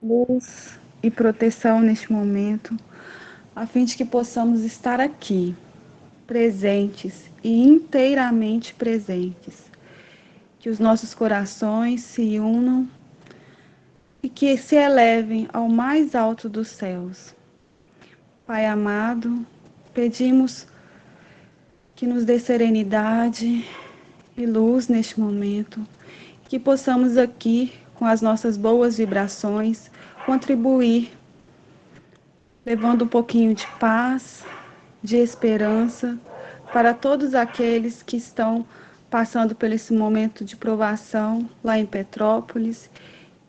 luz e proteção neste momento, a fim de que possamos estar aqui, presentes e inteiramente presentes. Que os nossos corações se unam e que se elevem ao mais alto dos céus. Pai amado, pedimos que nos dê serenidade e luz neste momento, que possamos aqui, com as nossas boas vibrações, contribuir, levando um pouquinho de paz, de esperança para todos aqueles que estão passando por esse momento de provação lá em Petrópolis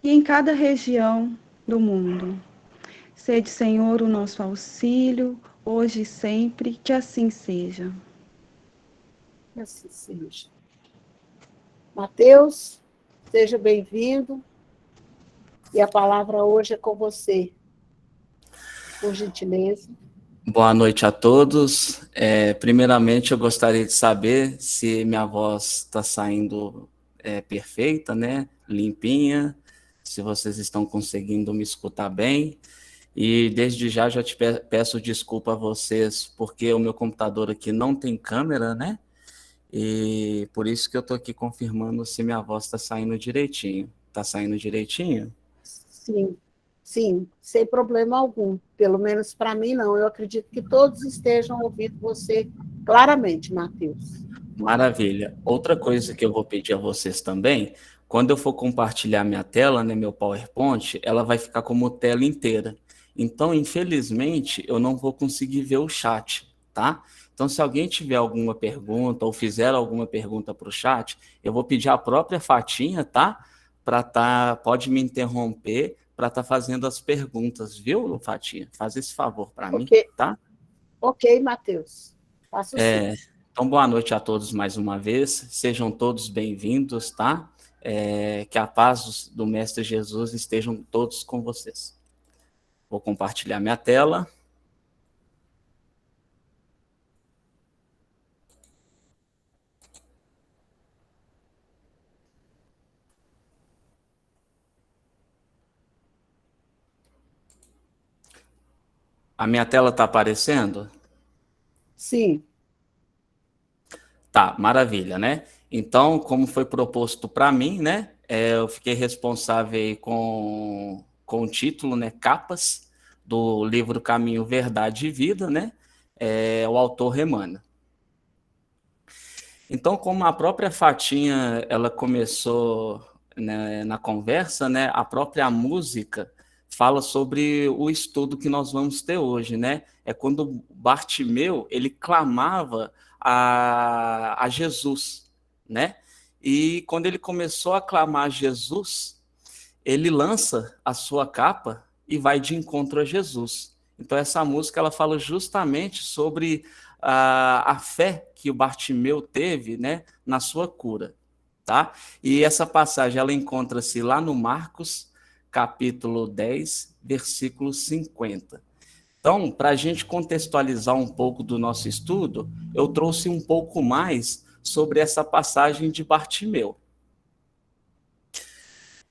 e em cada região do mundo. Sede, Senhor, o nosso auxílio, hoje e sempre, que assim seja. Que assim seja. Mateus, seja bem-vindo. E a palavra hoje é com você, por gentileza. Boa noite a todos. Primeiramente, eu gostaria de saber se minha voz está saindo perfeita, né? Limpinha, se vocês estão conseguindo me escutar bem. E desde já te peço desculpa a vocês, porque o meu computador aqui não tem câmera, né? E por isso que eu estou aqui confirmando se minha voz está saindo direitinho. Está saindo direitinho? Sim, sim, sem problema algum. Pelo menos para mim, não. Eu acredito que todos estejam ouvindo você claramente, Mateus. Maravilha. Outra coisa que eu vou pedir a vocês também, quando eu for compartilhar minha tela, né, meu PowerPoint, ela vai ficar como tela inteira. Então, infelizmente, eu não vou conseguir ver o chat, tá? Então, se alguém tiver alguma pergunta ou fizer alguma pergunta para o chat, eu vou pedir a própria Fatinha, tá? Pode me interromper para estar fazendo as perguntas, viu, Fatinha? Faz esse favor para mim, tá? Ok, Mateus. Faço sim. Então, boa noite a todos mais uma vez. Sejam todos bem-vindos, tá? Que a paz do Mestre Jesus estejam todos com vocês. Vou compartilhar minha tela. A minha tela está aparecendo? Sim. Tá, maravilha, né? Então, como foi proposto para mim, né? Eu fiquei responsável aí com o título, né? Capas, do livro Caminho, Verdade e Vida, né? O autor Emmanuel. Então, como a própria Fatinha, ela começou, né, na conversa, né? A própria música fala sobre o estudo que nós vamos ter hoje, né? É quando Bartimeu, ele clamava a Jesus, né? E quando ele começou a clamar a Jesus, ele lança a sua capa e vai de encontro a Jesus. Então essa música ela fala justamente sobre a fé que o Bartimeu teve, né, na sua cura, tá? E essa passagem ela encontra-se lá no Marcos, capítulo 10, versículo 50. Então, para a gente contextualizar um pouco do nosso estudo, eu trouxe um pouco mais sobre essa passagem de Bartimeu.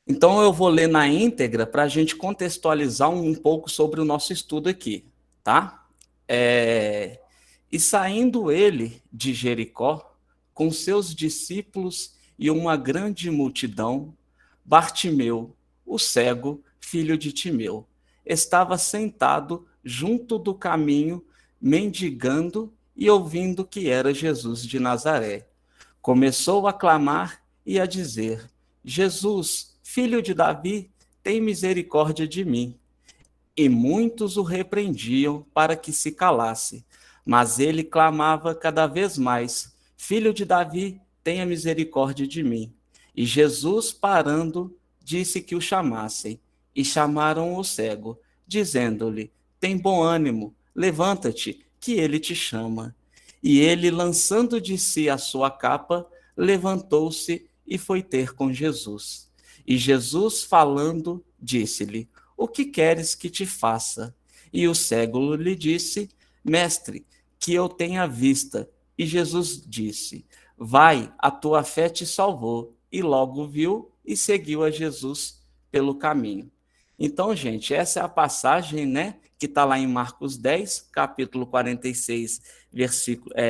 Então, eu vou ler na íntegra para a gente contextualizar um pouco sobre o nosso estudo aqui, tá? E saindo ele de Jericó, com seus discípulos e uma grande multidão, Bartimeu, o cego, filho de Timeu, estava sentado junto do caminho, mendigando e ouvindo que era Jesus de Nazaré. Começou a clamar e a dizer: Jesus, filho de Davi, tem misericórdia de mim. E muitos o repreendiam para que se calasse. Mas ele clamava cada vez mais: Filho de Davi, tenha misericórdia de mim. E Jesus, parando, disse que o chamassem. E chamaram o cego, dizendo-lhe: Tem bom ânimo, levanta-te, que ele te chama. E ele, lançando de si a sua capa, levantou-se e foi ter com Jesus. E Jesus, falando, disse-lhe: O que queres que te faça? E o cego lhe disse: Mestre, que eu tenha vista. E Jesus disse: Vai, a tua fé te salvou. E logo viu e seguiu a Jesus pelo caminho. Então, gente, essa é a passagem, né, que está lá em Marcos 10, capítulo 46,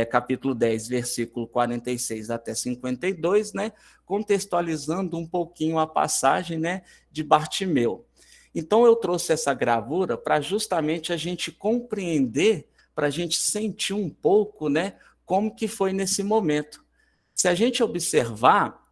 capítulo 10, versículo 46 até 52, né, contextualizando um pouquinho a passagem, né, de Bartimeu. Então, eu trouxe essa gravura para justamente a gente compreender, para a gente sentir um pouco, né, como que foi nesse momento. Se a gente observar,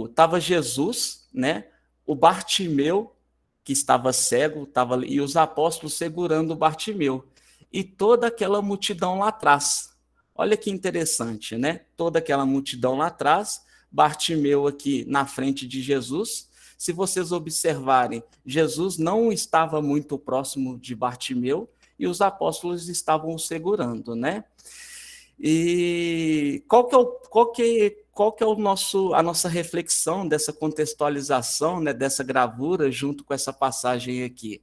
estava Jesus, né? O Bartimeu, que estava cego, estava ali, e os apóstolos segurando o Bartimeu. E toda aquela multidão lá atrás. Olha que interessante, né? Toda aquela multidão lá atrás, Bartimeu aqui na frente de Jesus. Se vocês observarem, Jesus não estava muito próximo de Bartimeu e os apóstolos estavam o segurando, né? E qual que é a nossa reflexão dessa contextualização, né, dessa gravura junto com essa passagem aqui?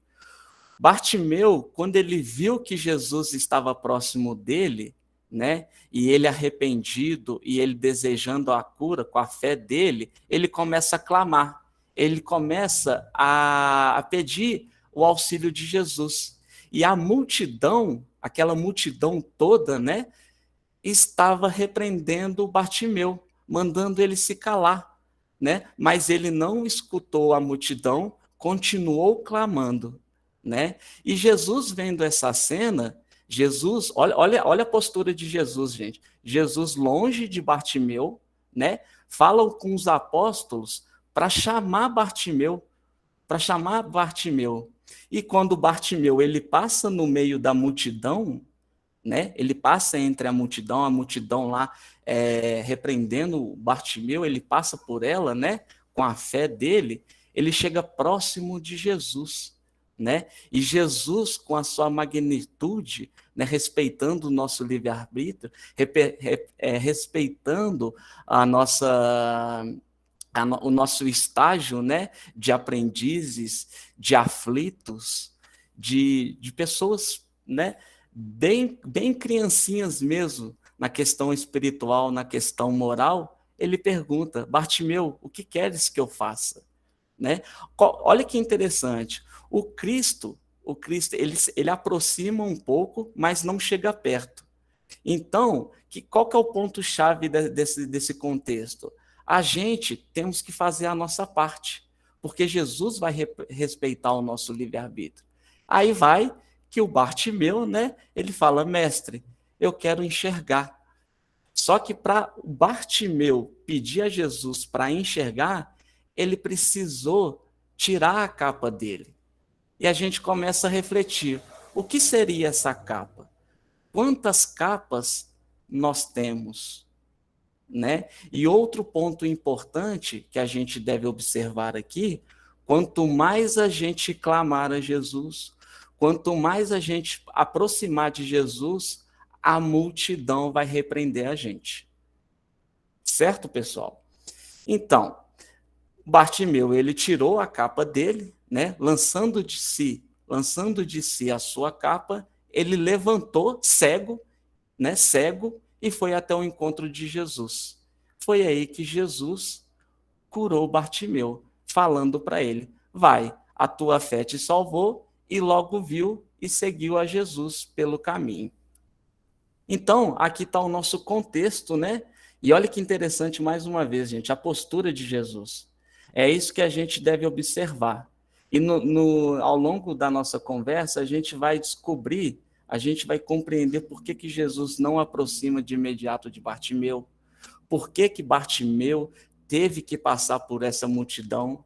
Bartimeu, quando ele viu que Jesus estava próximo dele, né, e ele arrependido e ele desejando a cura com a fé dele, ele começa a clamar, ele começa a pedir o auxílio de Jesus. E a multidão, aquela multidão toda, né, estava repreendendo Bartimeu, mandando ele se calar, né? Mas ele não escutou a multidão, continuou clamando, né? E Jesus vendo essa cena, Jesus, olha a postura de Jesus, gente. Jesus longe de Bartimeu, né? Fala com os apóstolos para chamar Bartimeu, E quando Bartimeu ele passa no meio da multidão, né? Ele passa entre a multidão lá repreendendo Bartimeu, ele passa por ela, né? Com a fé dele, ele chega próximo de Jesus, né? E Jesus, com a sua magnitude, né? Respeitando o nosso livre-arbítrio, respeitando o nosso estágio, né? De aprendizes, de aflitos, de pessoas, né? Bem criancinhas mesmo, na questão espiritual, na questão moral, ele pergunta: Bartimeu, o que queres que eu faça? Né? Olha que interessante. O Cristo, ele aproxima um pouco, mas não chega perto. Então, qual que é o ponto-chave desse contexto? A gente temos que fazer a nossa parte, porque Jesus vai respeitar o nosso livre-arbítrio. Aí vai que o Bartimeu, né, ele fala: mestre, eu quero enxergar. Só que para o Bartimeu pedir a Jesus para enxergar, ele precisou tirar a capa dele. E a gente começa a refletir: o que seria essa capa? Quantas capas nós temos, né? E outro ponto importante que a gente deve observar aqui: quanto mais a gente clamar a Jesus, quanto mais a gente aproximar de Jesus, a multidão vai repreender a gente. Certo, pessoal? Então, Bartimeu, ele tirou a capa dele, né? Lançando de si a sua capa, ele levantou cego, né? Cego, e foi até o encontro de Jesus. Foi aí que Jesus curou Bartimeu, falando para ele: vai, a tua fé te salvou, e logo viu e seguiu a Jesus pelo caminho. Então, aqui está o nosso contexto, né? E olha que interessante, mais uma vez, gente, a postura de Jesus. É isso que a gente deve observar. E ao longo da nossa conversa, a gente vai descobrir, a gente vai compreender por que Jesus não aproxima de imediato de Bartimeu, por que Bartimeu teve que passar por essa multidão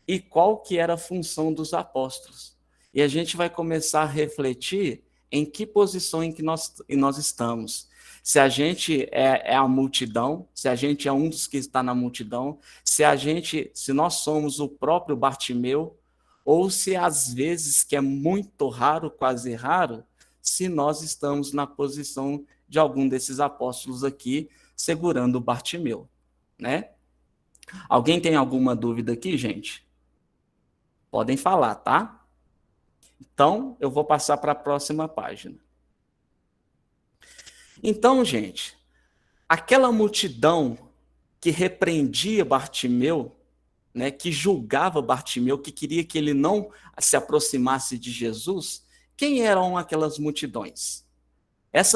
e qual que era a função dos apóstolos. E a gente vai começar a refletir em que posição em que nós estamos. Se a gente é a multidão, se a gente é um dos que está na multidão, se nós somos o próprio Bartimeu, ou se às vezes, que é muito raro, quase raro, se nós estamos na posição de algum desses apóstolos aqui, segurando o Bartimeu, né? Alguém tem alguma dúvida aqui, gente? Podem falar, tá? Então, eu vou passar para a próxima página. Então, gente, aquela multidão que repreendia Bartimeu, né, que julgava Bartimeu, que queria que ele não se aproximasse de Jesus, quem eram aquelas multidões?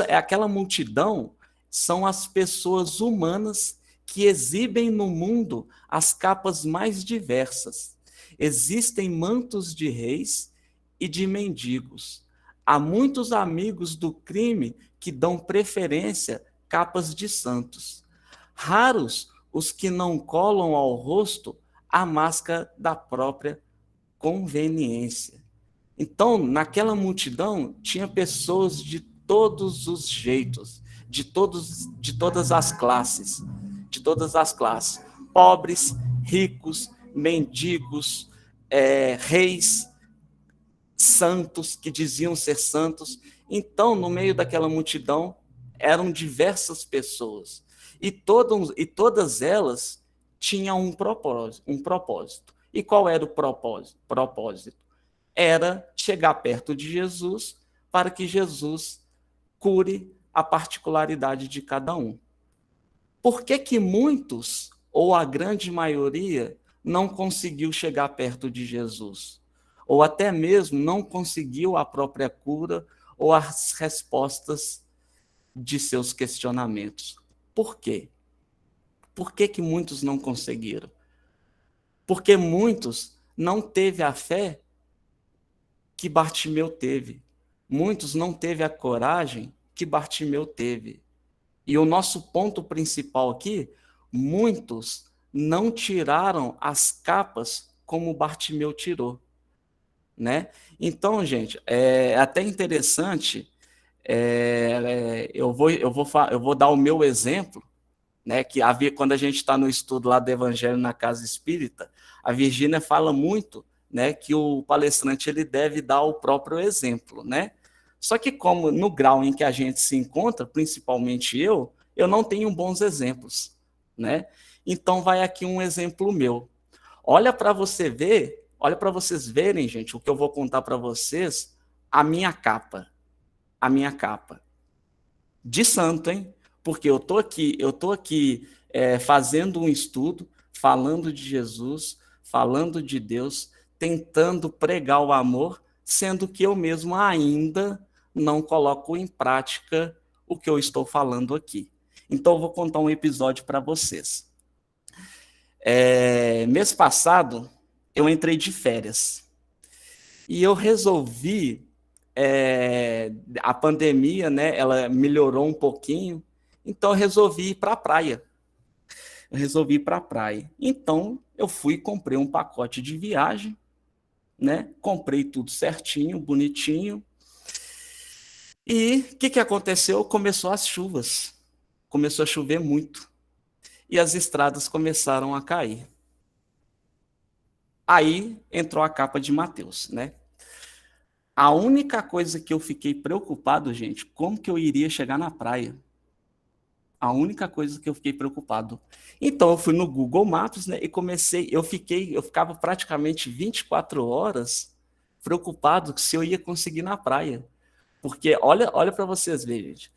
Aquela multidão são as pessoas humanas que exibem no mundo as capas mais diversas. Existem mantos de reis e de mendigos. Há muitos amigos do crime que dão preferência capas de santos. Raros os que não colam ao rosto a máscara da própria conveniência. Então, naquela multidão, tinha pessoas de todos os jeitos, de todas as classes, pobres, ricos, mendigos, reis, santos, que diziam ser santos. Então, no meio daquela multidão, eram diversas pessoas, e todas elas tinham um propósito. E qual era o propósito? Era chegar perto de Jesus para que Jesus cure a particularidade de cada um. Por que muitos, ou a grande maioria, não conseguiu chegar perto de Jesus? Ou até mesmo não conseguiu a própria cura ou as respostas de seus questionamentos? Por quê? Por que muitos não conseguiram? Porque muitos não teve a fé que Bartimeu teve. Muitos não teve a coragem que Bartimeu teve. E o nosso ponto principal aqui, muitos não tiraram as capas como Bartimeu tirou, né? Então, gente, é até interessante, eu vou dar o meu exemplo, né? Que quando a gente está no estudo lá do Evangelho na Casa Espírita, a Virgínia fala muito, né, que o palestrante ele deve dar o próprio exemplo, né? Só que como no grau em que a gente se encontra, principalmente eu não tenho bons exemplos, né? Então vai aqui um exemplo meu. Olha para vocês verem, gente, o que eu vou contar para vocês, a minha capa de santo, hein? Porque eu tô aqui fazendo um estudo, falando de Jesus, falando de Deus, tentando pregar o amor, sendo que eu mesmo ainda não coloco em prática o que eu estou falando aqui. Então, eu vou contar um episódio para vocês. Mês passado, eu entrei de férias e eu resolvi, a pandemia, né, ela melhorou um pouquinho, então eu resolvi ir para a praia. Então, eu fui e comprei um pacote de viagem, né? Comprei tudo certinho, bonitinho. E o que aconteceu? Começou as chuvas. Começou a chover muito. E as estradas começaram a cair. Aí entrou a capa de Mateus, né? A única coisa que eu fiquei preocupado, gente, como que eu iria chegar na praia? A única coisa que eu fiquei preocupado. Então, eu fui no Google Maps, né, e eu ficava praticamente 24 horas preocupado se eu ia conseguir na praia. Porque olha para vocês verem, gente.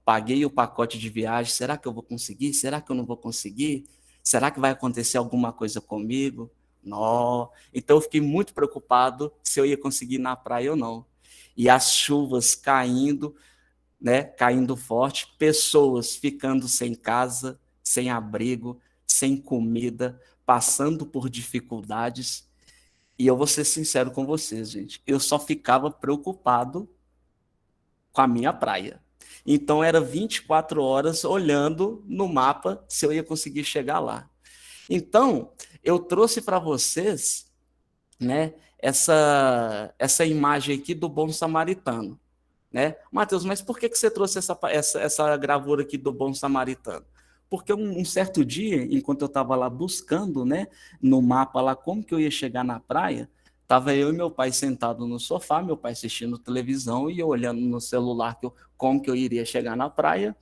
Paguei o pacote de viagem, será que eu vou conseguir? Será que eu não vou conseguir? Será que vai acontecer alguma coisa comigo? Então eu fiquei muito preocupado se eu ia conseguir ir na praia ou não. E as chuvas caindo, né, caindo forte, pessoas ficando sem casa, sem abrigo, sem comida, passando por dificuldades. E eu vou ser sincero com vocês, gente, eu só ficava preocupado com a minha praia. Então era 24 horas olhando no mapa se eu ia conseguir chegar lá. Então, eu trouxe para vocês, né, essa imagem aqui do bom samaritano. Né? Mateus, mas por que você trouxe essa gravura aqui do bom samaritano? Porque um certo dia, enquanto eu estava lá buscando, né, no mapa lá como que eu ia chegar na praia, estava eu e meu pai sentado no sofá, meu pai assistindo televisão e eu olhando no celular como que eu iria chegar na praia.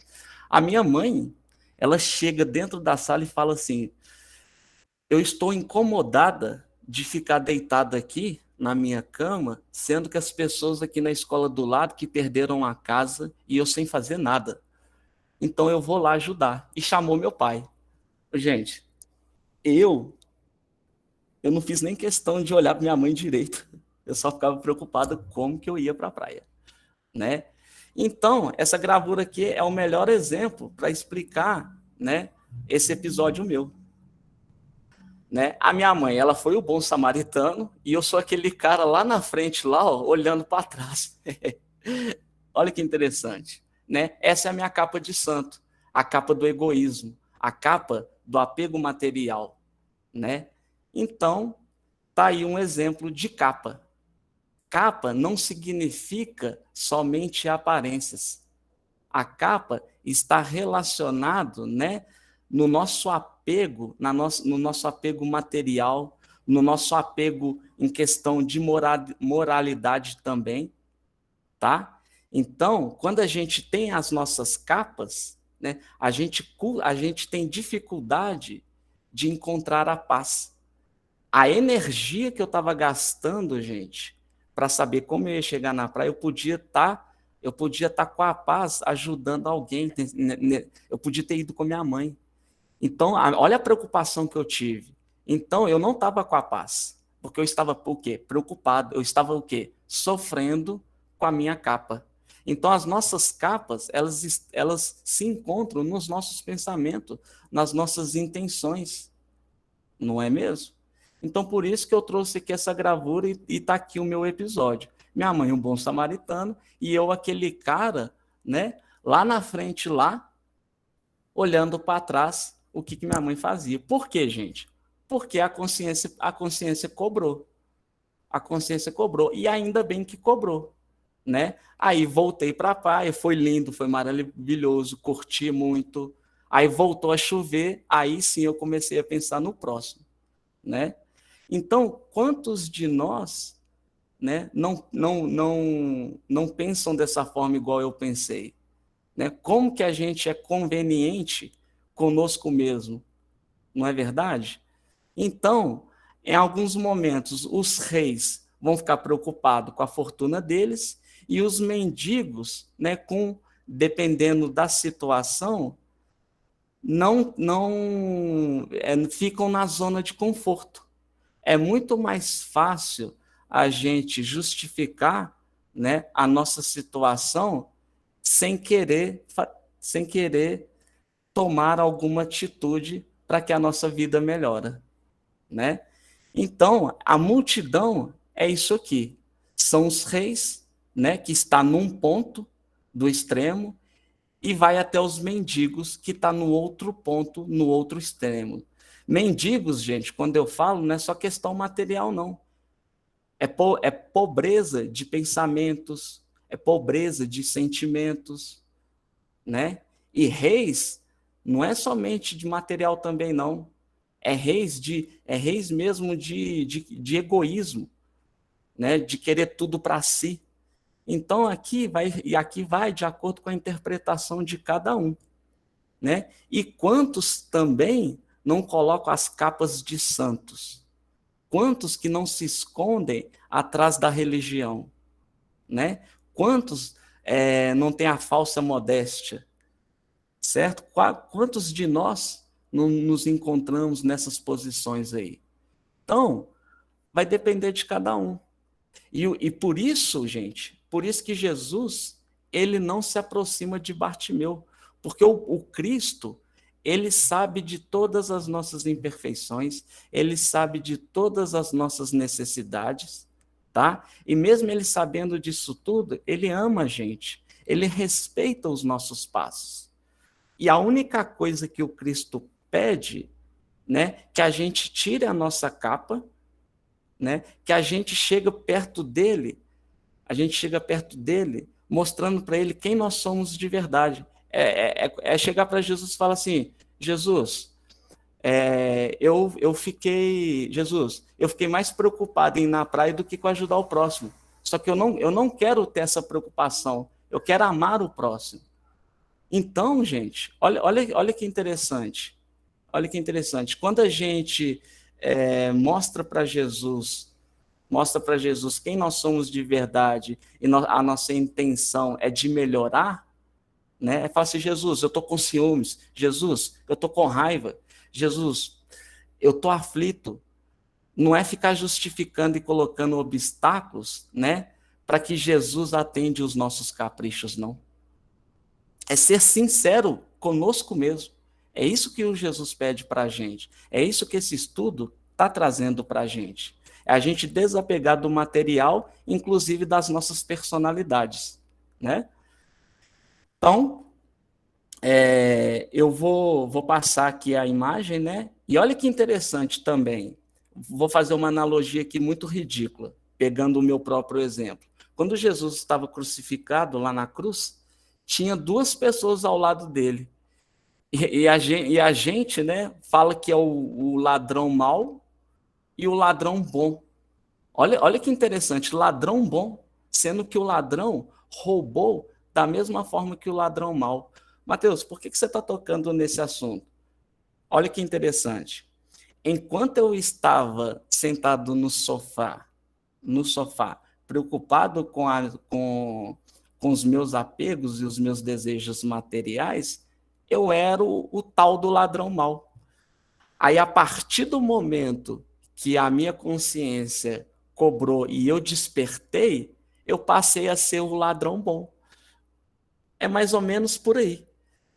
A minha mãe, ela chega dentro da sala e fala assim: eu estou incomodada de ficar deitada aqui na minha cama, sendo que as pessoas aqui na escola do lado que perderam a casa e eu sem fazer nada. Então eu vou lá ajudar. E chamou meu pai. Gente, eu eu não fiz nem questão de olhar para minha mãe direito. Eu só ficava preocupado como que eu ia para a praia, né? Então, essa gravura aqui é o melhor exemplo para explicar, né, esse episódio meu. Né? A minha mãe, ela foi o bom samaritano e eu sou aquele cara lá na frente, lá, ó, olhando para trás. Olha que interessante, né? Essa é a minha capa de santo, a capa do egoísmo, a capa do apego material, né? Então, tá aí um exemplo de capa. Capa não significa somente aparências. A capa está relacionado, né, no nosso apego, no nosso apego material, no nosso apego em questão de moralidade também, tá? Então, quando a gente tem as nossas capas, né, a gente tem dificuldade de encontrar a paz. A energia que eu estava gastando, gente, para saber como eu ia chegar na praia, eu podia estar com a paz ajudando alguém, eu podia ter ido com minha mãe. Então, olha a preocupação que eu tive. Então, eu não estava com a paz, porque eu estava o quê? Preocupado, eu estava o quê? Sofrendo com a minha capa. Então, as nossas capas, elas se encontram nos nossos pensamentos, nas nossas intenções, não é mesmo? Então, por isso que eu trouxe aqui essa gravura e está aqui o meu episódio. Minha mãe, um bom samaritano, e eu, aquele cara, né, lá na frente, lá, olhando para trás, o que minha mãe fazia. Por quê, gente? Porque a consciência cobrou. A consciência cobrou, e ainda bem que cobrou, né? Aí voltei para a praia, foi lindo, foi maravilhoso, curti muito. Aí voltou a chover, aí sim eu comecei a pensar no próximo, né? Então, quantos de nós, né, não pensam dessa forma igual eu pensei? Né? Como que a gente é conveniente conosco mesmo, não é verdade? Então, em alguns momentos, os reis vão ficar preocupados com a fortuna deles e os mendigos, né, dependendo da situação, ficam na zona de conforto. É muito mais fácil a gente justificar, né, a nossa situação sem querer tomar alguma atitude para que a nossa vida melhore, né? Então, a multidão é isso aqui. São os reis, né, que está num ponto do extremo e vai até os mendigos que está no outro ponto, no outro extremo. Mendigos, gente, quando eu falo, não é só questão material, não. É pobreza de pensamentos, é pobreza de sentimentos, né? E reis não é somente de material também, não. É reis mesmo de egoísmo, né? De querer tudo para si. Então, aqui vai de acordo com a interpretação de cada um, né? E quantos também não colocam as capas de santos? Quantos que não se escondem atrás da religião, né? Quantos não têm a falsa modéstia, certo? Quantos de nós não nos encontramos nessas posições aí? Então, vai depender de cada um. E por isso, gente, por isso que Jesus, ele não se aproxima de Bartimeu, porque o Cristo, ele sabe de todas as nossas imperfeições, ele sabe de todas as nossas necessidades, tá? E mesmo ele sabendo disso tudo, ele ama a gente, ele respeita os nossos passos. E a única coisa que o Cristo pede, né, que a gente tire a nossa capa, né, que a gente chega perto dele mostrando para ele quem nós somos de verdade. É chegar para Jesus e falar assim, Jesus, eu fiquei mais preocupado em ir na praia do que com ajudar o próximo. Só que eu não quero ter essa preocupação, eu quero amar o próximo. Então, gente, olha que interessante. Olha que interessante. Quando a gente mostra para Jesus quem nós somos de verdade e a nossa intenção é de melhorar, né? Fala assim, Jesus, eu estou com ciúmes. Jesus, eu estou com raiva. Jesus, eu estou aflito. não é ficar justificando e colocando obstáculos, né, para que Jesus atende os nossos caprichos, não. É ser sincero conosco mesmo. É isso que o Jesus pede para a gente. É isso que esse estudo está trazendo para a gente. É a gente desapegar do material, inclusive das nossas personalidades, né? Então, eu vou passar aqui a imagem, né? E olha que interessante também. Vou fazer uma analogia aqui muito ridícula, pegando o meu próprio exemplo. Quando Jesus estava crucificado lá na cruz, tinha duas pessoas ao lado dele. E a gente, né, fala que é o ladrão mau e o ladrão bom. Olha que interessante, ladrão bom, sendo que o ladrão roubou da mesma forma que o ladrão mau. Mateus, por que você está tocando nesse assunto? Olha que interessante. Enquanto eu estava sentado no sofá, preocupado com os meus apegos e os meus desejos materiais, eu era o tal do ladrão mau. Aí, a partir do momento que a minha consciência cobrou e eu despertei, eu passei a ser o ladrão bom. É mais ou menos por aí,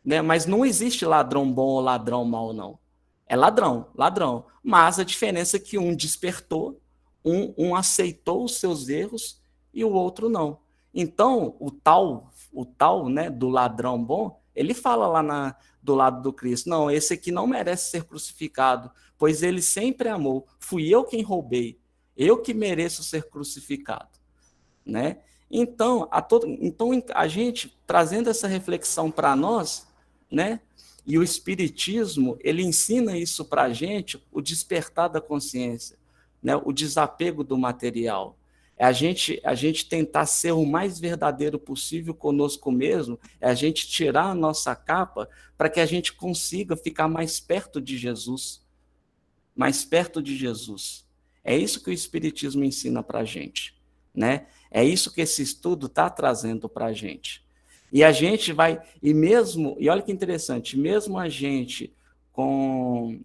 né? Mas não existe ladrão bom ou ladrão mau, não. É ladrão, ladrão. Mas a diferença é que um despertou, um aceitou os seus erros e o outro não. Então, o tal, né, do ladrão bom, ele fala lá do lado do Cristo, não, esse aqui não merece ser crucificado, pois ele sempre amou. Fui eu quem roubei, eu que mereço ser crucificado, né? Então, a gente trazendo essa reflexão para nós, né? E o Espiritismo, ele ensina isso para a gente, o despertar da consciência, né? O desapego do material. É a gente tentar ser o mais verdadeiro possível conosco mesmo, é a gente tirar a nossa capa para que a gente consiga ficar mais perto de Jesus. Mais perto de Jesus. É isso que o Espiritismo ensina para a gente, né? É isso que esse estudo está trazendo para a gente. E a gente vai, e olha que interessante, mesmo a gente com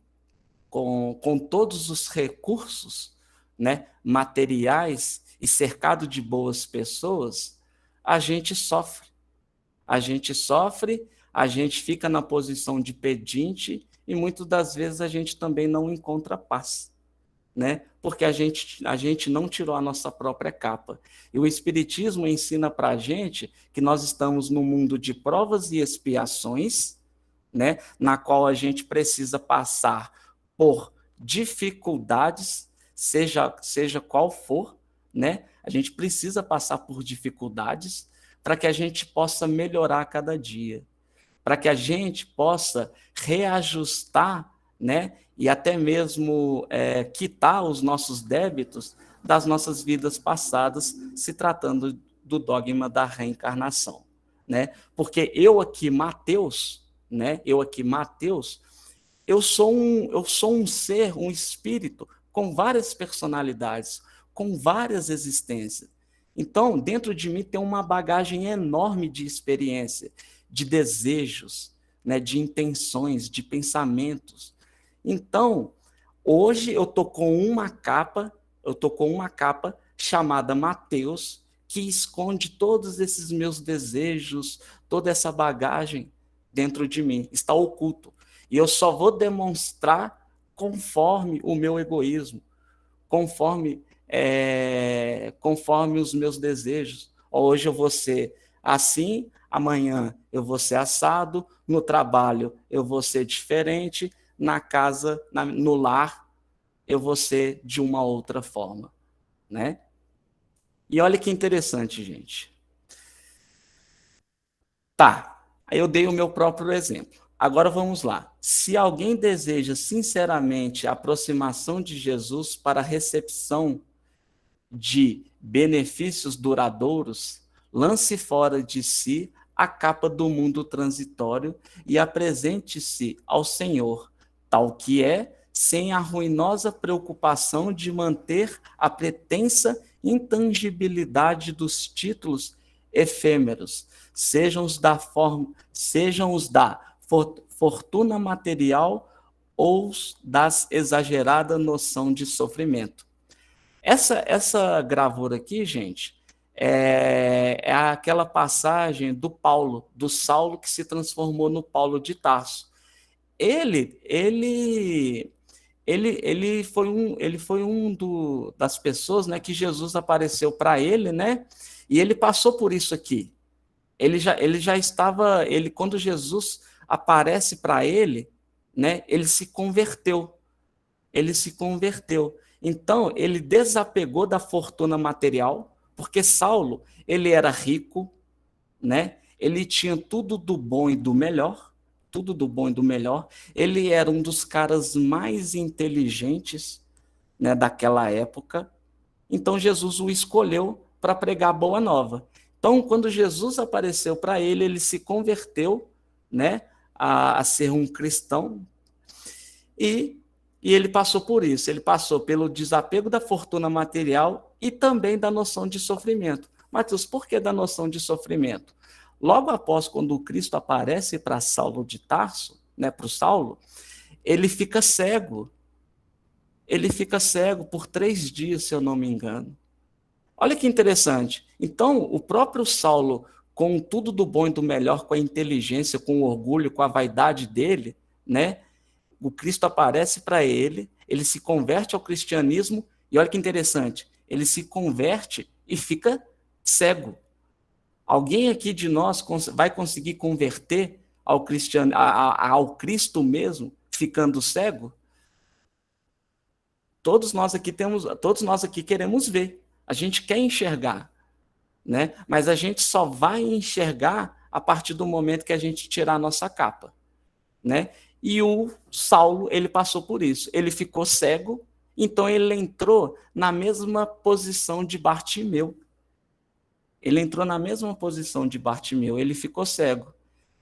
todos os recursos, né, materiais e cercado de boas pessoas, a gente sofre. A gente sofre, a gente fica na posição de pedinte e muitas das vezes a gente também não encontra paz, né? Porque a gente não tirou a nossa própria capa. E o Espiritismo ensina para a gente que nós estamos num mundo de provas e expiações, né? Na qual a gente precisa passar por dificuldades, seja qual for, né? A gente precisa passar por dificuldades para que a gente possa melhorar a cada dia, para que a gente possa reajustar, né? E até mesmo quitar os nossos débitos das nossas vidas passadas, se tratando do dogma da reencarnação, né? Porque eu aqui, Mateus, né? Eu sou um ser, um espírito com várias personalidades, com várias existências. Então, dentro de mim tem uma bagagem enorme de experiência, de desejos, né, de intenções, de pensamentos. Então, hoje eu tô com uma capa chamada Mateus, que esconde todos esses meus desejos, toda essa bagagem dentro de mim, está oculto. E eu só vou demonstrar conforme o meu egoísmo, conforme os meus desejos. Hoje eu vou ser assim, amanhã eu vou ser assado, no trabalho eu vou ser diferente, na casa, no lar, eu vou ser de uma outra forma, né? E olha que interessante, gente. Tá, aí eu dei o meu próprio exemplo. Agora vamos lá. Se alguém deseja sinceramente a aproximação de Jesus para a recepção de benefícios duradouros, lance fora de si a capa do mundo transitório e apresente-se ao Senhor, tal que é, sem a ruinosa preocupação de manter a pretensa intangibilidade dos títulos efêmeros, sejam os da fortuna material ou das exagerada noção de sofrimento. Essa gravura aqui, gente, é aquela passagem do Paulo, do Saulo que se transformou no Paulo de Tarso. Ele foi das pessoas, né, que Jesus apareceu para ele, né? E ele passou por isso aqui. Ele já estava, quando Jesus aparece para ele, né? Ele se converteu. Ele se converteu. Então, ele desapegou da fortuna material, porque Saulo, ele era rico, né? Ele tinha tudo do bom e do melhor, tudo do bom e do melhor. Ele era um dos caras mais inteligentes, né, daquela época. Então, Jesus o escolheu para pregar a boa nova. Então, quando Jesus apareceu para ele, ele se converteu, né, a ser um cristão, e ele passou por isso. Ele passou pelo desapego da fortuna material e também da noção de sofrimento. Mateus, por que da noção de sofrimento? Logo após, quando o Cristo aparece para Saulo de Tarso, né, para o Saulo, ele fica cego. Ele fica cego por 3 dias, se eu não me engano. Olha que interessante. Então, o próprio Saulo, com tudo do bom e do melhor, com a inteligência, com o orgulho, com a vaidade dele, né? O Cristo aparece para ele, ele se converte ao cristianismo, e olha que interessante, ele se converte e fica cego. Alguém aqui de nós vai conseguir converter ao Cristo mesmo, ficando cego? Todos nós aqui queremos ver. A gente quer enxergar, né? Mas a gente só vai enxergar a partir do momento que a gente tirar a nossa capa, né? E o Saulo, ele passou por isso. Ele ficou cego, então ele entrou na mesma posição de Bartimeu. Ele entrou na mesma posição de Bartimeu, ele ficou cego.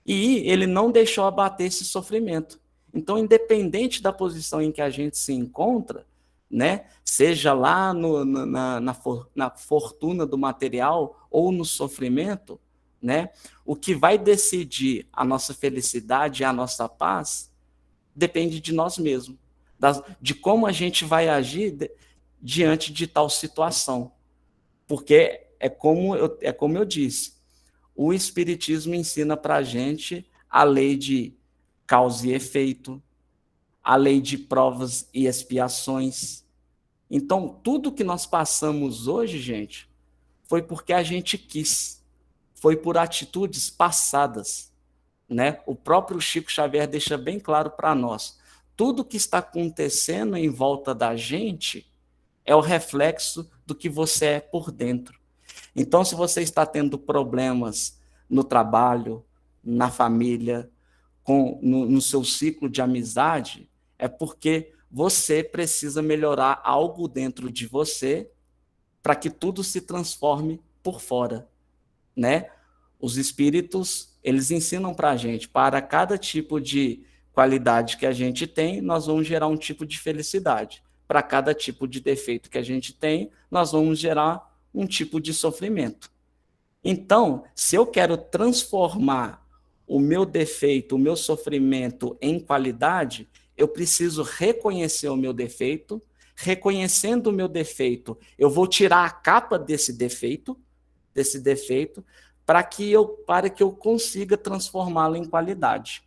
E ele não deixou abater esse sofrimento. Então, independente da posição em que a gente se encontra, né, seja lá na fortuna do material ou no sofrimento, né, o que vai decidir a nossa felicidade e a nossa paz depende de nós mesmos, de como a gente vai agir diante de tal situação. Porque é como eu disse, o Espiritismo ensina para a gente a lei de causa e efeito, a lei de provas e expiações. Então, tudo que nós passamos hoje, gente, foi porque a gente quis, foi por atitudes passadas, né? O próprio Chico Xavier deixa bem claro para nós, tudo que está acontecendo em volta da gente é o reflexo do que você é por dentro. Então, se você está tendo problemas no trabalho, na família, no seu ciclo de amizade, é porque você precisa melhorar algo dentro de você para que tudo se transforme por fora, né? Os espíritos, eles ensinam para a gente, para cada tipo de qualidade que a gente tem, nós vamos gerar um tipo de felicidade. Para cada tipo de defeito que a gente tem, nós vamos gerar um tipo de sofrimento. Então, se eu quero transformar o meu defeito, o meu sofrimento em qualidade, eu preciso reconhecer o meu defeito. Reconhecendo o meu defeito, eu vou tirar a capa desse defeito, para que eu consiga transformá-lo em qualidade.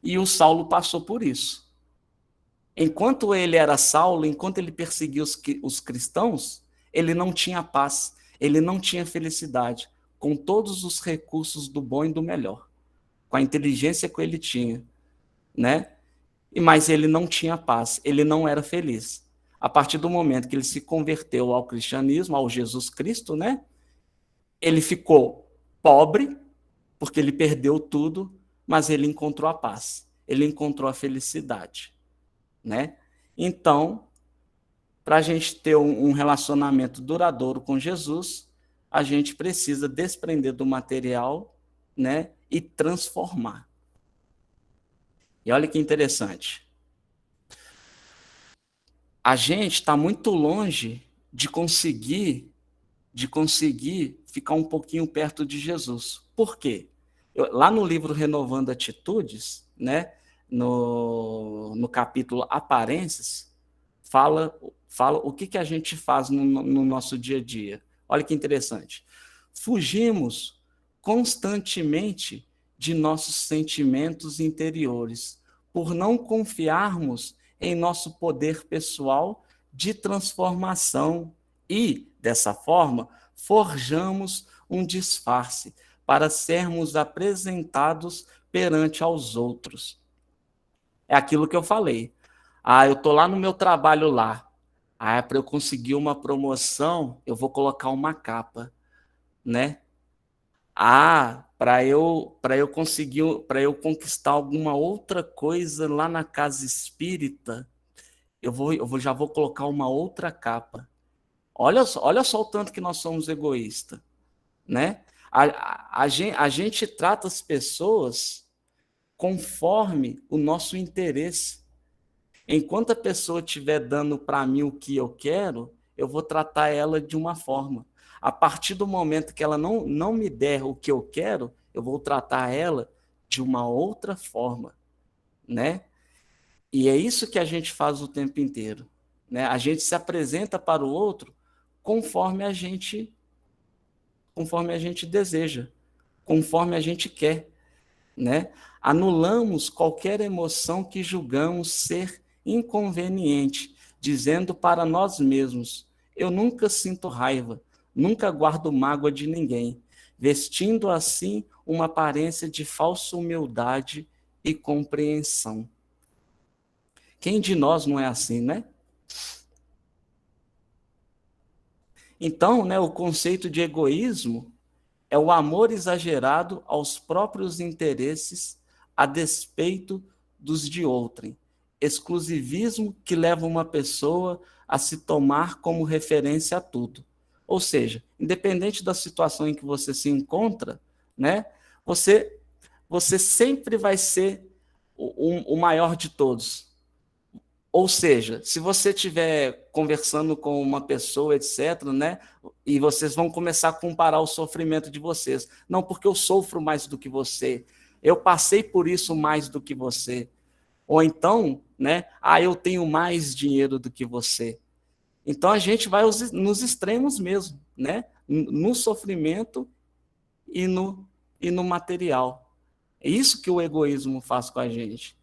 E o Saulo passou por isso. Enquanto ele era Saulo, enquanto ele perseguia os cristãos, ele não tinha paz, ele não tinha felicidade, com todos os recursos do bom e do melhor, com a inteligência que ele tinha, né? Mas ele não tinha paz, ele não era feliz. A partir do momento que ele se converteu ao cristianismo, ao Jesus Cristo, né? Ele ficou pobre, porque ele perdeu tudo, mas ele encontrou a paz, ele encontrou a felicidade, né? Então, para a gente ter um relacionamento duradouro com Jesus, a gente precisa desprender do material, né, e transformar. E olha que interessante. A gente está muito longe de conseguir ficar um pouquinho perto de Jesus. Por quê? Lá no livro Renovando Atitudes, né, no capítulo Aparências, fala o que a gente faz no nosso dia a dia. Olha que interessante. Fugimos constantemente de nossos sentimentos interiores, por não confiarmos em nosso poder pessoal de transformação e, dessa forma, forjamos um disfarce para sermos apresentados perante aos outros. É aquilo que eu falei. Ah, eu estou lá no meu trabalho lá. Ah, para eu conseguir uma promoção, eu vou colocar uma capa, né? Ah, para eu conquistar alguma outra coisa lá na casa espírita, já vou colocar uma outra capa. Olha só o tanto que nós somos egoístas, né? A gente trata as pessoas conforme o nosso interesse. Enquanto a pessoa estiver dando para mim o que eu quero, eu vou tratar ela de uma forma. A partir do momento que ela não me der o que eu quero, eu vou tratar ela de uma outra forma, né? E é isso que a gente faz o tempo inteiro, né? A gente se apresenta para o outro conforme a gente deseja, conforme a gente quer, né? Anulamos qualquer emoção que julgamos ser inconveniente, dizendo para nós mesmos: eu nunca sinto raiva, nunca guardo mágoa de ninguém, vestindo assim uma aparência de falsa humildade e compreensão. Quem de nós não é assim, né? Então, né, o conceito de egoísmo é o amor exagerado aos próprios interesses a despeito dos de outrem. Exclusivismo que leva uma pessoa a se tomar como referência a tudo. Ou seja, independente da situação em que você se encontra, né, você sempre vai ser o maior de todos. Ou seja, se você estiver conversando com uma pessoa, etc., né, e vocês vão começar a comparar o sofrimento de vocês. Não, porque eu sofro mais do que você. Eu passei por isso mais do que você. Ou então, né, eu tenho mais dinheiro do que você. Então a gente vai nos extremos mesmo, né, no sofrimento e no material. É isso que o egoísmo faz com a gente.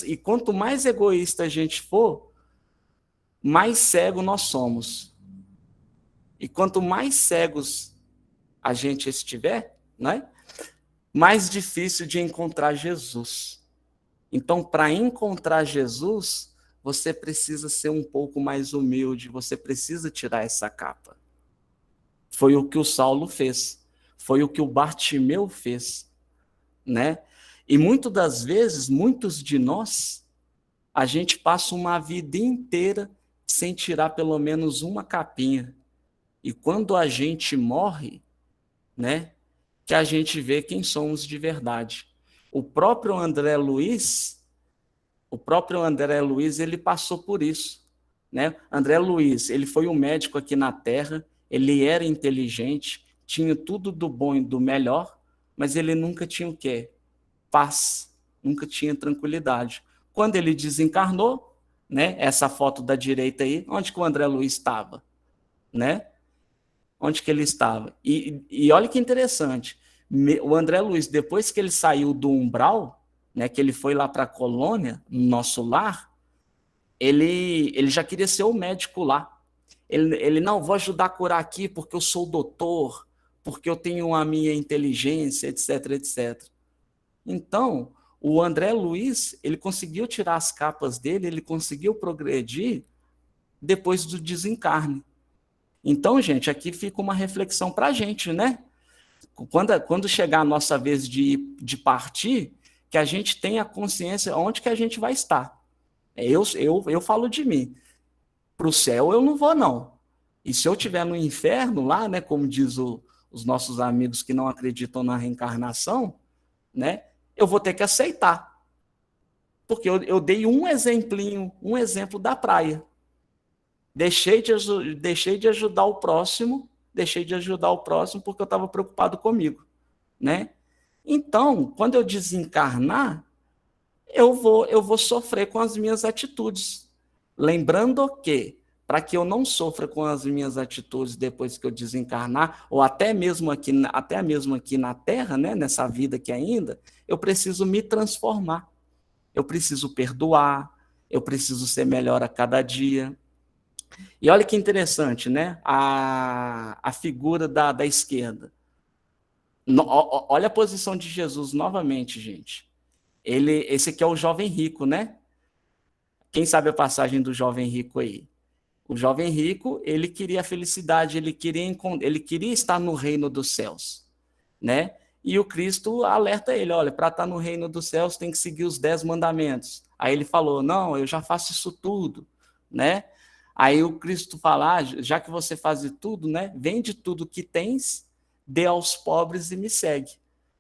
E quanto mais egoísta a gente for, mais cego nós somos. E quanto mais cegos a gente estiver, né, mais difícil de encontrar Jesus. Então, para encontrar Jesus, você precisa ser um pouco mais humilde, você precisa tirar essa capa. Foi o que o Saulo fez, foi o que o Bartimeu fez, né? E muitas das vezes, muitos de nós, a gente passa uma vida inteira sem tirar pelo menos uma capinha. E quando a gente morre, né, que a gente vê quem somos de verdade. O próprio André Luiz, ele passou por isso, né? André Luiz, ele foi um médico aqui na Terra, ele era inteligente, tinha tudo do bom e do melhor, mas ele nunca tinha o quê? Paz, nunca tinha tranquilidade. Quando ele desencarnou, né, essa foto da direita aí, onde que o André Luiz estava, né? Onde que ele estava? E olha que interessante, o André Luiz, depois que ele saiu do umbral, né, que ele foi lá para a colônia, no nosso lar, ele já queria ser o médico lá. Ele não, vou ajudar a curar aqui porque eu sou doutor, porque eu tenho a minha inteligência, etc, etc. Então, o André Luiz, ele conseguiu tirar as capas dele, ele conseguiu progredir depois do desencarne. Então, gente, aqui fica uma reflexão para a gente, né? Quando chegar a nossa vez de partir, que a gente tenha consciência onde que a gente vai estar. Eu falo de mim. Para o céu eu não vou, não. E se eu estiver no inferno lá, né, como diz os nossos amigos que não acreditam na reencarnação, né, eu vou ter que aceitar. Porque eu dei um exemplo da praia. Deixei de ajudar o próximo porque eu estava preocupado comigo, né? Então, quando eu desencarnar, eu vou sofrer com as minhas atitudes. Lembrando que, para que eu não sofra com as minhas atitudes depois que eu desencarnar, ou até mesmo aqui na Terra, né, nessa vida aqui ainda, eu preciso me transformar. Eu preciso perdoar, eu preciso ser melhor a cada dia. E olha que interessante, né? A figura da esquerda. Olha a posição de Jesus novamente, gente. Esse aqui é o jovem rico, né? Quem sabe a passagem do jovem rico aí? O jovem rico, ele queria a felicidade, ele queria estar no reino dos céus, né? E o Cristo alerta ele, olha, para estar no reino dos céus tem que seguir os 10 mandamentos. Aí ele falou, não, eu já faço isso tudo, né? Aí o Cristo fala, já que você faz tudo, né? Vende tudo que tens, dê aos pobres e me segue.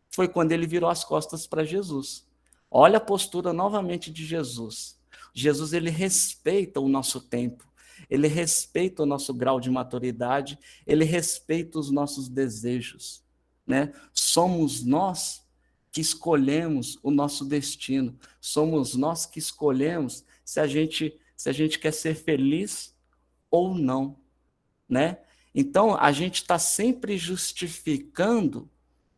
Foi quando ele virou as costas para Jesus. Olha a postura novamente de Jesus. Jesus, ele respeita o nosso tempo, ele respeita o nosso grau de maturidade, ele respeita os nossos desejos, né? Somos nós que escolhemos o nosso destino, somos nós que escolhemos se a gente quer ser feliz ou não, né? Então, a gente está sempre justificando,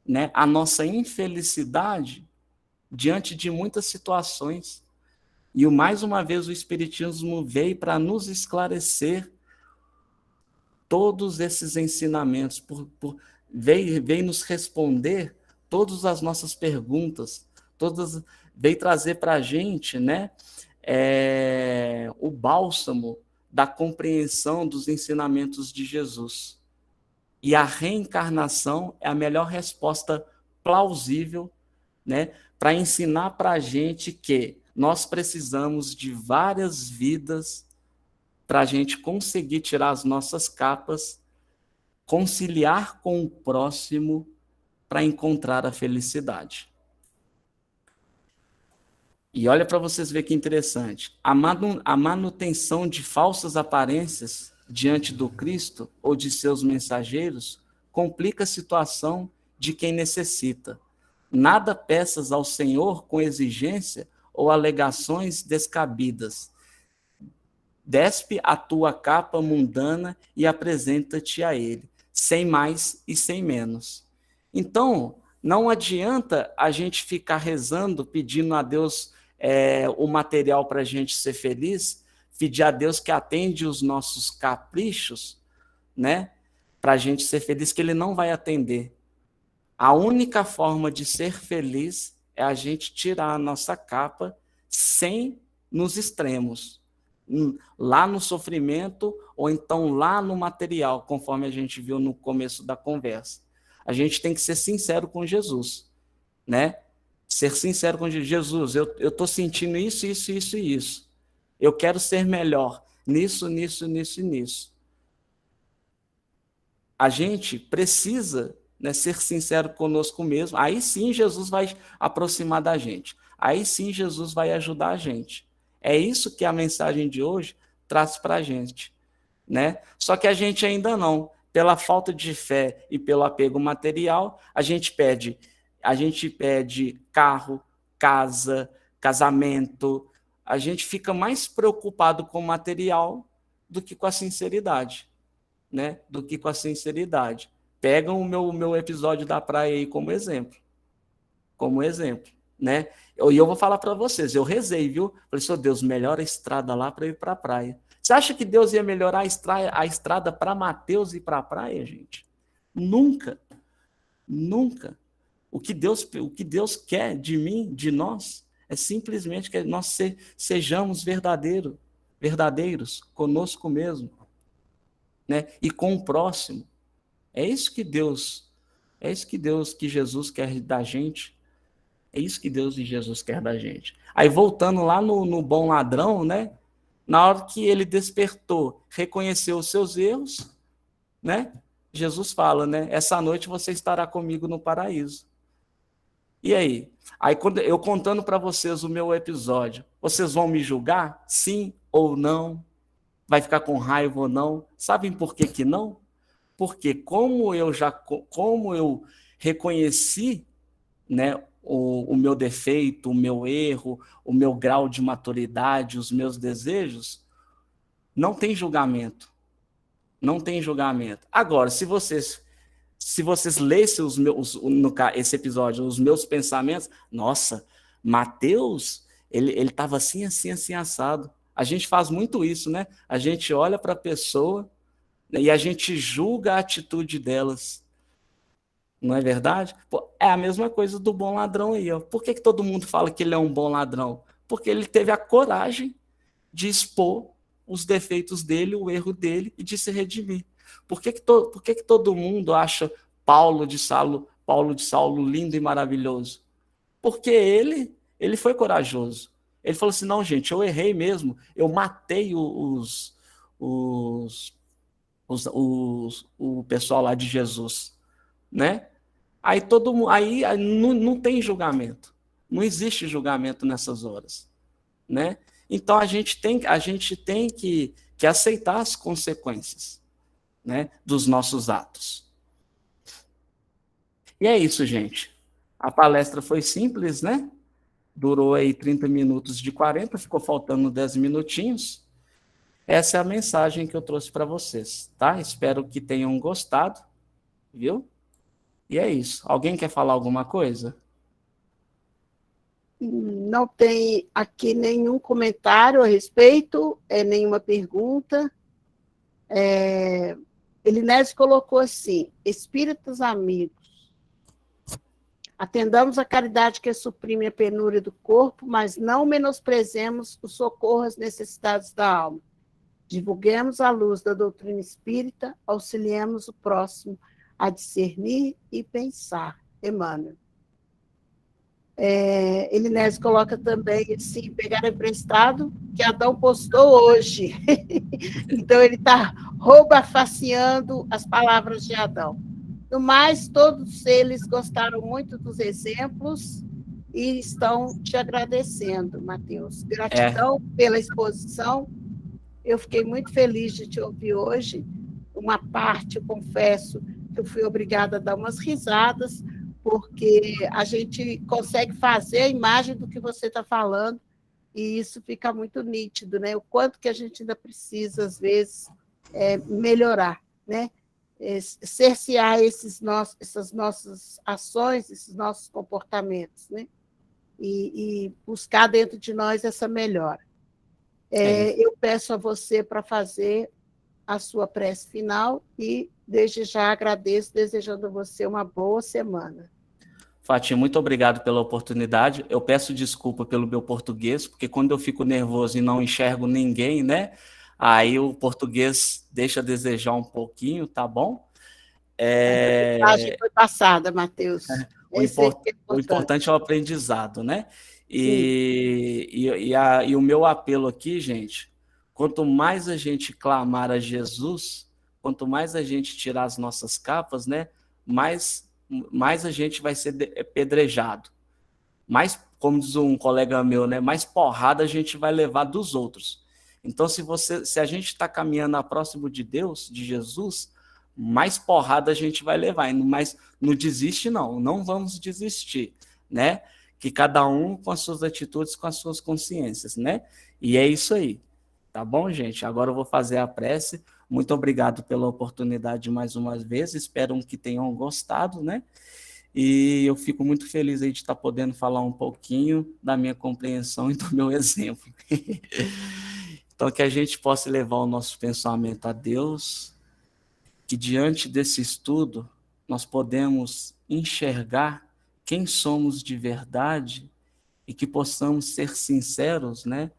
né, a nossa infelicidade diante de muitas situações. E mais uma vez o Espiritismo veio para nos esclarecer todos esses ensinamentos, veio nos responder todas as nossas perguntas, veio trazer para a gente, né, o bálsamo da compreensão dos ensinamentos de Jesus. E a reencarnação é a melhor resposta plausível, né, para ensinar para a gente que nós precisamos de várias vidas para a gente conseguir tirar as nossas capas, conciliar com o próximo para encontrar a felicidade. E olha para vocês verem que interessante. A manutenção de falsas aparências diante do Cristo ou de seus mensageiros complica a situação de quem necessita. Nada peças ao Senhor com exigência ou alegações descabidas. Despe a tua capa mundana e apresenta-te a ele, sem mais e sem menos. Então, não adianta a gente ficar rezando, pedindo a Deus o material para a gente ser feliz, pedir a Deus que atende os nossos caprichos, né, para a gente ser feliz, que ele não vai atender. A única forma de ser feliz é a gente tirar a nossa capa sem nos extremos, lá no sofrimento ou então lá no material, conforme a gente viu no começo da conversa. A gente tem que ser sincero com Jesus, né? Ser sincero com Jesus. Eu estou sentindo isso, isso, isso e isso. Eu quero ser melhor nisso, nisso, nisso e nisso. A gente precisa, né, ser sincero conosco mesmo. Aí sim Jesus vai aproximar da gente. Aí sim Jesus vai ajudar a gente. É isso que a mensagem de hoje traz para a gente, né? Só que a gente ainda não. Pela falta de fé e pelo apego material, a gente pede carro, casa, casamento. A gente fica mais preocupado com o material do que com a sinceridade, né? Do que com a sinceridade. Pegam o meu episódio da praia aí como exemplo, né? E eu vou falar para vocês, eu rezei, viu? Falei, Senhor Deus, melhora a estrada lá para ir para a praia. Você acha que Deus ia melhorar a estrada para Mateus ir para a praia, gente? Nunca. Nunca. O que Deus quer de mim, de nós, é simplesmente que nós sejamos verdadeiros conosco mesmo, né? E com o próximo. É isso que Jesus quer da gente. É isso que Deus e Jesus quer da gente. Aí voltando lá no bom ladrão, né? Na hora que ele despertou, reconheceu os seus erros, né? Jesus fala, né? Essa noite você estará comigo no paraíso. E aí? Aí quando eu contando para vocês o meu episódio, vocês vão me julgar? Sim ou não? Vai ficar com raiva ou não? Sabem por que não? Porque como eu reconheci, né, o meu defeito, o meu erro, o meu grau de maturidade, os meus desejos, não tem julgamento. Não tem julgamento. Agora, se vocês lessem esse episódio, os meus pensamentos, nossa, Mateus, ele estava assim, assim, assim, assado. A gente faz muito isso, né? A gente olha para a pessoa, né, e a gente julga a atitude delas. Não é verdade? Pô, é a mesma coisa do bom ladrão aí. Ó. Por que todo mundo fala que ele é um bom ladrão? Porque ele teve a coragem de expor os defeitos dele, o erro dele e de se redimir. Por que todo mundo acha Paulo de Saulo lindo e maravilhoso? Porque ele foi corajoso. Ele falou assim, não, gente, eu errei mesmo. Eu matei o pessoal lá de Jesus, né? Aí aí não tem julgamento. Não existe julgamento nessas horas, né? Então a gente tem que aceitar as consequências, né, dos nossos atos. E é isso, gente. A palestra foi simples, né? Durou aí 30 minutos de 40, ficou faltando 10 minutinhos. Essa é a mensagem que eu trouxe para vocês, tá? Espero que tenham gostado, viu? E é isso. Alguém quer falar alguma coisa? Não tem aqui nenhum comentário a respeito, nenhuma pergunta. Elinésio colocou assim, espíritos amigos, atendamos a caridade que suprime a penúria do corpo, mas não menosprezemos o socorro às necessidades da alma. Divulguemos a luz da doutrina espírita, auxiliemos o próximo a discernir e pensar. Emmanuel. Elinésio coloca também assim, pegaram emprestado, que Adão postou hoje. Então, ele está roubafaciando as palavras de Adão. No mais, todos eles gostaram muito dos exemplos e estão te agradecendo, Mateus. Gratidão pela exposição. Eu fiquei muito feliz de te ouvir hoje. Uma parte, eu confesso, que eu fui obrigada a dar umas risadas, porque a gente consegue fazer a imagem do que você está falando, e isso fica muito nítido, né? O quanto que a gente ainda precisa, às vezes, melhorar, né? Cercear essas nossas ações, esses nossos comportamentos, né? E buscar dentro de nós essa melhora. Eu peço a você para fazer a sua prece final e, desde já, agradeço, desejando a você uma boa semana. Fátima, muito obrigado pela oportunidade. Eu peço desculpa pelo meu português, porque quando eu fico nervoso e não enxergo ninguém, né? Aí o português deixa a desejar um pouquinho, tá bom? A mensagem foi passada, Mateus. O importante é o aprendizado, né? E o meu apelo aqui, gente, quanto mais a gente clamar a Jesus, quanto mais a gente tirar as nossas capas, né? Mais a gente vai ser pedrejado. Mais, como diz um colega meu, né? Mais porrada a gente vai levar dos outros. Então, se a gente está caminhando próximo de Deus, de Jesus, mais porrada a gente vai levar. Mas não desiste, não vamos desistir, né? Que cada um com as suas atitudes, com as suas consciências, né? E é isso aí, tá bom, gente? Agora eu vou fazer a prece. Muito obrigado pela oportunidade mais uma vez, espero que tenham gostado, né? E eu fico muito feliz aí de estar podendo falar um pouquinho da minha compreensão e do meu exemplo. Então, que a gente possa levar o nosso pensamento a Deus, que diante desse estudo nós podemos enxergar quem somos de verdade e que possamos ser sinceros, né,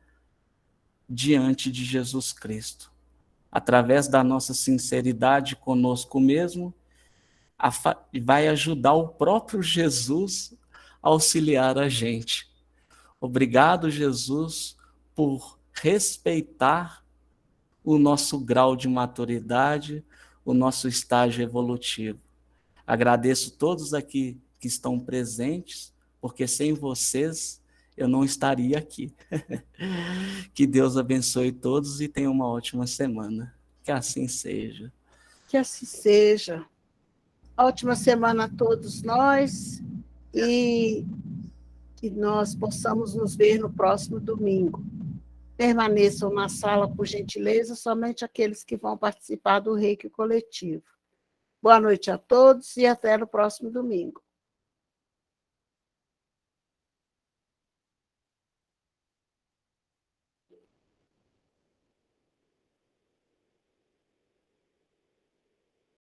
diante de Jesus Cristo. Através da nossa sinceridade conosco mesmo, vai ajudar o próprio Jesus a auxiliar a gente. Obrigado, Jesus, por respeitar o nosso grau de maturidade, o nosso estágio evolutivo. Agradeço todos aqui que estão presentes, porque sem vocês eu não estaria aqui. Que Deus abençoe todos e tenha uma ótima semana. Que assim seja. Que assim seja. Ótima semana a todos nós. E que nós possamos nos ver no próximo domingo. Permaneçam na sala, por gentileza, somente aqueles que vão participar do reiki coletivo. Boa noite a todos e até no próximo domingo.